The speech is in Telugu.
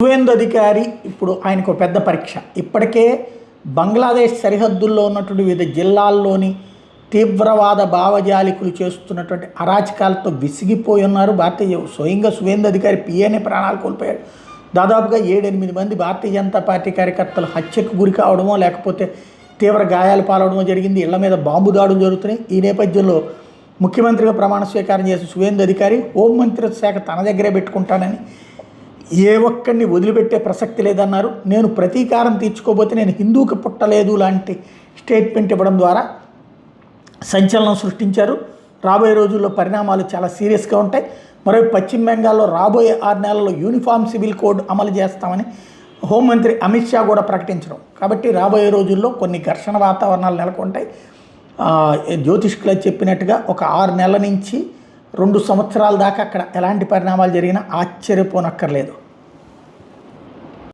సువేందు అధికారి ఇప్పుడు ఆయనకు పెద్ద పరీక్ష. ఇప్పటికే బంగ్లాదేశ్ సరిహద్దుల్లో ఉన్నటువంటి వివిధ జిల్లాల్లోని తీవ్రవాద భావజాలికులు చేస్తున్నటువంటి అరాచకాలతో విసిగిపోయి ఉన్నారు. స్వయంగా సువేందు అధికారి పిఏనే ప్రాణాలు కోల్పోయాడు. దాదాపుగా 7-8 మంది భారతీయ జనతా పార్టీ కార్యకర్తలు హత్యకు గురి కావడమో లేకపోతే తీవ్ర గాయాలు పాలవడమో జరిగింది. ఇళ్ల మీద బాంబు దాడులు జరుగుతున్నాయి. ఈ నేపథ్యంలో ముఖ్యమంత్రిగా ప్రమాణ స్వీకారం చేసిన సువేందు అధికారి హోంమంత్రిత్వ శాఖ తన దగ్గరే పెట్టుకుంటానని, ఏ ఒక్కడిని వదిలిపెట్టే ప్రసక్తి లేదన్నారు. నేను ప్రతీకారం తీర్చుకోబోతే నేను హిందూకి పుట్టలేదు లాంటి స్టేట్మెంట్ ఇవ్వడం ద్వారా సంచలనం సృష్టించారు. రాబోయే రోజుల్లో పరిణామాలు చాలా సీరియస్గా ఉంటాయి. మరోవైపు పశ్చిమ బెంగాల్లో రాబోయే 6 నెలల్లో యూనిఫామ్ సివిల్ కోడ్ అమలు చేస్తామని హోంమంత్రి అమిత్ షా కూడా ప్రకటించడం. కాబట్టి రాబోయే రోజుల్లో కొన్ని ఘర్షణ వాతావరణాలు నెలకొంటాయి. జ్యోతిష్కులు చెప్పినట్టుగా ఒక 6 నెలల నుంచి 2 సంవత్సరాల దాకా అక్కడ ఎలాంటి పరిణామాలు జరిగినా ఆశ్చర్యపోనక్కర్లేదు.